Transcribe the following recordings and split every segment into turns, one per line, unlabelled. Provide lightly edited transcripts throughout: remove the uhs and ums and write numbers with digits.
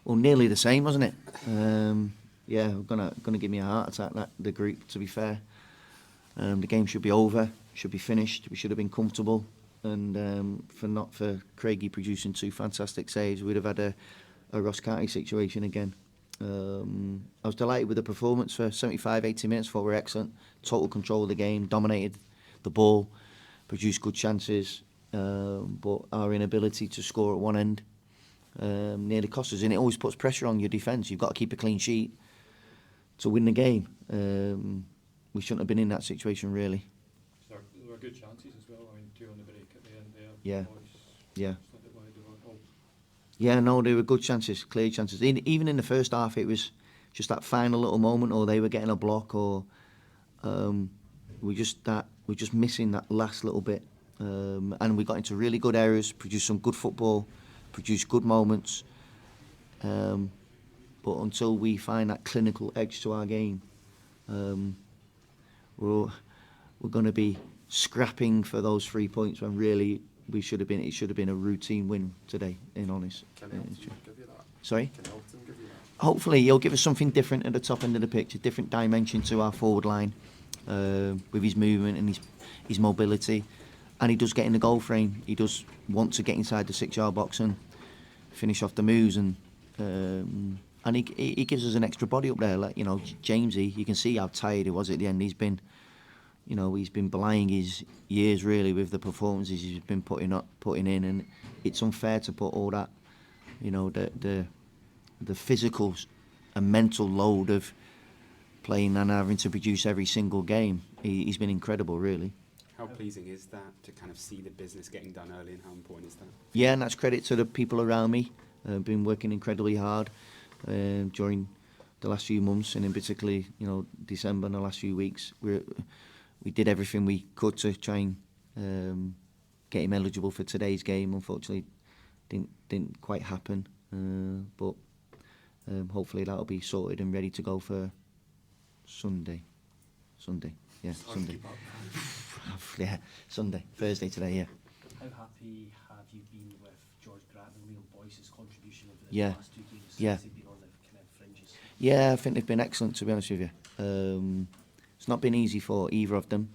Well, nearly the same, wasn't it? Yeah, gonna give me a heart attack, the group, to be fair. The game should be over, should be finished. We should have been comfortable. And for Craigie producing 2 fantastic saves, we'd have had a Ross County situation again. I was delighted with the performance for 75, 80 minutes. Thought we were excellent. Total control of the game, dominated the ball, produced good chances. But our inability to score at one end nearly cost us. And it always puts pressure on your defence. You've got to keep a clean sheet to win the game. We shouldn't have been in that situation, really.
There were good chances as well. I mean, 2 on the break at the end there.
Yeah.
Boyce,
Yeah.
oh.
Yeah, no, they were good chances, clear chances. Even in the first half, it was just that final little moment, or they were getting a block, or we're just missing that last little bit. And we got into really good areas, produced some good football, produced good moments. But until we find that clinical edge to our game, we're going to be scrapping for those 3 points when really it should have been a routine win today, in honest.
Can Elton give you that?
Sorry?
Can Elton give you that?
Hopefully he'll give us something different at the top end of the pitch, a different dimension to our forward line, with his movement and his mobility. And he does get in the goal frame. He does want to get inside the 6-yard box and finish off the moves, and he gives us an extra body up there. Like, Jamesy, you can see how tired he was at the end. He's been belying his years really with the performances he's been putting in, and it's unfair to put all that, the physical and mental load of playing and having to produce every single game. He's been incredible, really.
How pleasing is that to kind of see the business getting done early, and how important is that?
Yeah, and that's credit to the people around me. Been working incredibly hard during the last few months, and in particularly, December and the last few weeks. We did everything we could to try and get him eligible for today's game. Unfortunately, didn't quite happen. But hopefully that'll be sorted and ready to go for Sunday. Yeah, Sunday. Yeah, Sunday, Thursday today. Yeah.
How happy have you been with George Grant and Liam Boyce's contribution over the
Yeah.
last 2 games since
Yeah.
they've been on the kind of fringes?
Yeah, I think they've been excellent, to be honest with you. It's not been easy for either of them,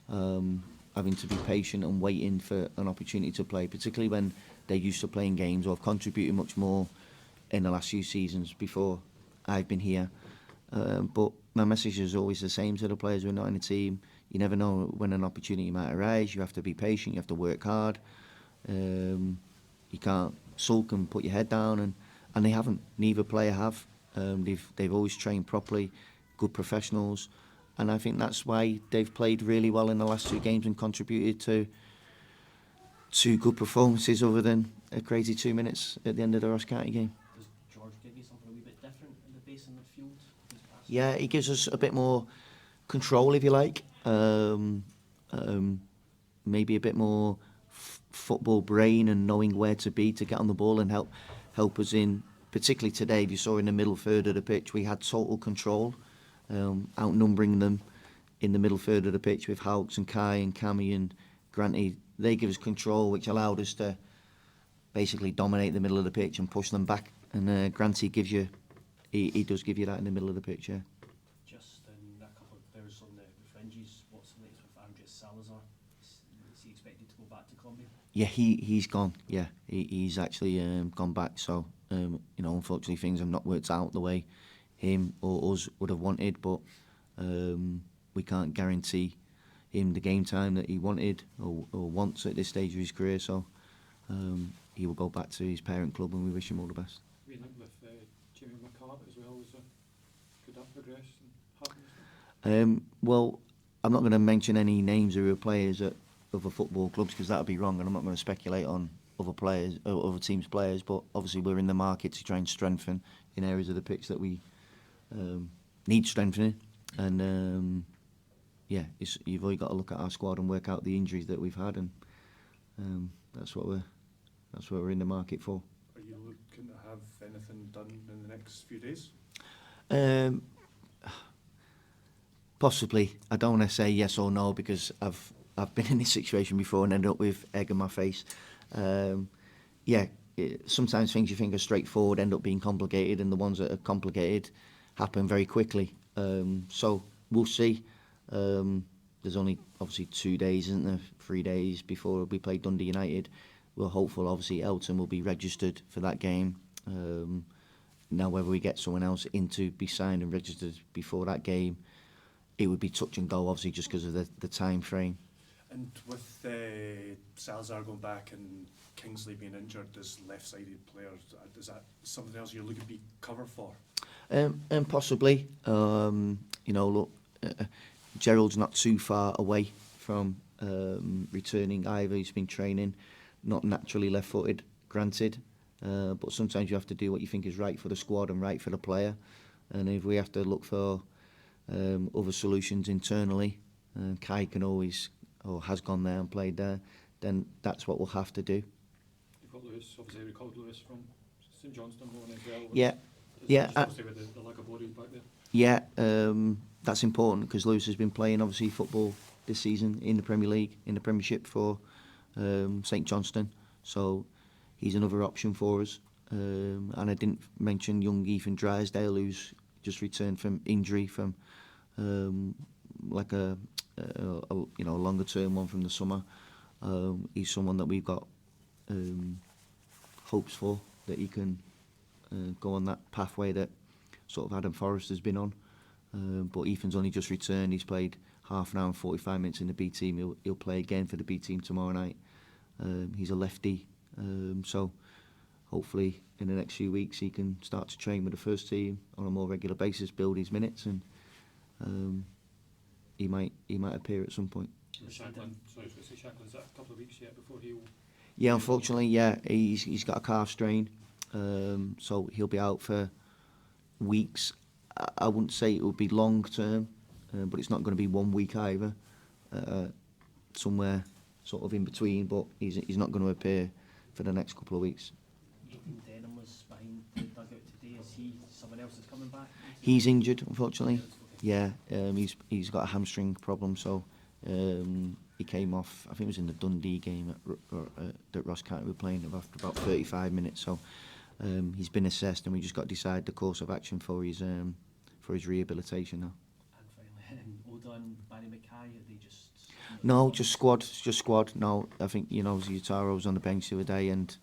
having to be patient and waiting for an opportunity to play, particularly when they're used to playing games or have contributed much more in the last few seasons before I've been here. But my message is always the same to the players who are not in the team. You never know when an opportunity might arise. You have to be patient, you have to work hard. You can't sulk and put your head down, and they haven't. Neither player have. They've always trained properly, good professionals, and I think that's why they've played really well in the last 2 games and contributed to 2 good performances, other than a crazy 2 minutes at the end of the Ross County game.
Does George give you something a wee bit different in the base and midfield?
Yeah, he gives us a bit more control, if you like. Maybe a bit more football brain and knowing where to be to get on the ball and help us in. Particularly today, if you saw in the middle third of the pitch, we had total control, outnumbering them in the middle third of the pitch with Hawks and Kai and Cammy and Granty. They give us control, which allowed us to basically dominate the middle of the pitch and push them back. And Granty gives you, he does give you that in the middle of the pitch, yeah.
Just in a couple of hours on the fringes, what's the latest with Andres Salazar? Is he expected to go back to Colombia?
Yeah, he's gone. Yeah, he's actually gone back. So unfortunately, things have not worked out the way him or us would have wanted. But we can't guarantee him the game time that he wanted or wants at this stage of his career. So he will go back to his parent club, and we wish him all the best.
We linked with Jamie McCart as well. Could that progress and happen?
Well, I'm not going to mention any names who are players at other football clubs, because that would be wrong, and I'm not going to speculate on other players, or other teams' players. But obviously, we're in the market to try and strengthen in areas of the pitch that we need strengthening. And you've only got to look at our squad and work out the injuries that we've had, and that's what we're in the market for.
Are you looking to have anything done in the next few days?
Possibly. I don't want to say yes or no, because I've been in this situation before and ended up with egg on my face. sometimes things you think are straightforward end up being complicated, and the ones that are complicated happen very quickly. So we'll see. There's only obviously 2 days, isn't there? 3 days before we play Dundee United. We're hopeful, obviously, Elton will be registered for that game. Now, whether we get someone else in to be signed and registered before that game, it would be touch and go, obviously, just because of the time frame.
And with Salazar going back and Kingsley being injured as left-sided players, is that something else you're looking to be covered for?
And possibly, look, Gerald's not too far away from returning either. He's been training, not naturally left-footed, granted, but sometimes you have to do what you think is right for the squad and right for the player. And if we have to look for other solutions internally, Kai can always, or has gone there and played there, then that's what we'll have to do.
You've got Lewis, obviously we called Lewis from St Johnstone going as well.
Yeah.
Just obviously with the lack of bodies back there.
Yeah, that's important because Lewis has been playing obviously football this season in the Premier League, in the Premiership for St Johnstone. So he's another option for us. And I didn't mention young Ethan Drysdale, who's just returned from injury from like a longer term one from the summer. He's someone that we've got hopes for, that he can go on that pathway that sort of Adam Forrest has been on. But Ethan's only just returned. He's played half an hour and 45 minutes in the B team. He'll play again for the B team tomorrow night. He's a lefty, so hopefully in the next few weeks he can start to train with the first team on a more regular basis, build his minutes, and he might appear at some point.
Shankland, sorry, I was going to say Shankland's that a couple of weeks yet before he'll...
Yeah, unfortunately, yeah, he's got a calf strain, so he'll be out for weeks. I wouldn't say it would be long term, but it's not going to be 1 week either. Somewhere sort of in between, but he's not going to appear for the next couple of weeks.
Aidan Denholm was behind the dugout today. Is he someone else that's coming back?
He's injured, unfortunately. Yeah, he's got a hamstring problem, so he came off. I think it was in the Dundee game that Ross County were playing after about 35 minutes. So he's been assessed, and we just got to decide the course of action for his rehabilitation now.
And finally, Oda and McKay, are they just...
No, just squad. No, I think Zutaro was on the bench the other day, and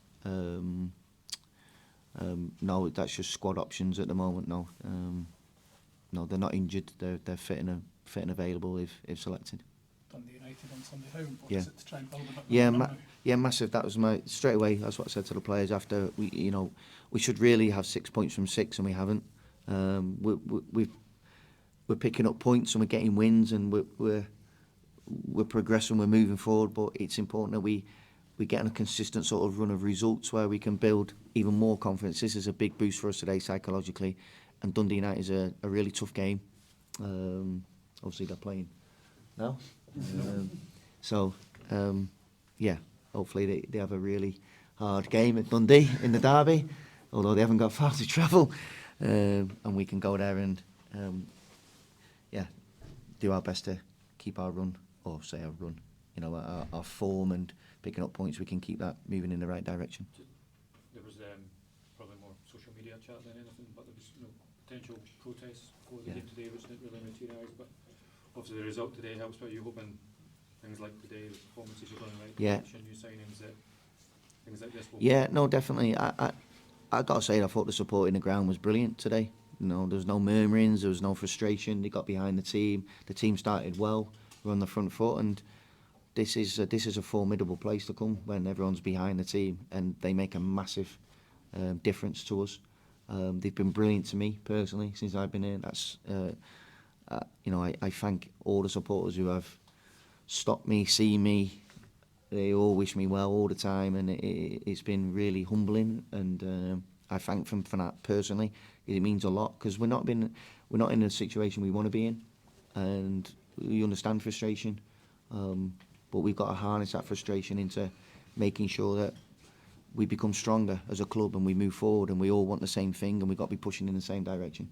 no, that's just squad options at the moment. No, no, they're not injured. They're fit and available if selected.
Dundee United on Sunday. How important
Yeah.
is it to try and build a bit
Yeah,
more now?
yeah, massive. That was my straight away. That's what I said to the players after we should really have 6 points from 6, and we haven't. We're picking up points and we're getting wins, and we're progressing. We're moving forward, but it's important that we get on a consistent sort of run of results where we can build even more confidence. This is a big boost for us today psychologically, and Dundee United is a really tough game. Obviously they're playing now. Yeah, hopefully they have a really hard game at Dundee in the derby, although they haven't got far to travel, and we can go there and do our best to keep our run, or say our run, our form and picking up points. We can keep that moving in the right direction.
There was probably more social media chat than anything, but there was potential protests before the game today, which didn't really materialise. But obviously the result today helps. But you're hoping things like today, the performances are going right, new signings, things like this will... Yeah,
no, definitely. I got to say, I thought the support in the ground was brilliant today. There was no murmurings, there was no frustration. They got behind the team. The team started well. We're on the front foot, and this is a formidable place to come when everyone's behind the team, and they make a massive difference to us. They've been brilliant to me personally since I've been here. That's I thank all the supporters who have stopped me, seen me. They all wish me well all the time, and it's been really humbling, and I thank them for that personally. It means a lot, because we're not in a situation we want to be in, and we understand frustration, but we've got to harness that frustration into making sure that we become stronger as a club and we move forward, and we all want the same thing, and we've got to be pushing in the same direction.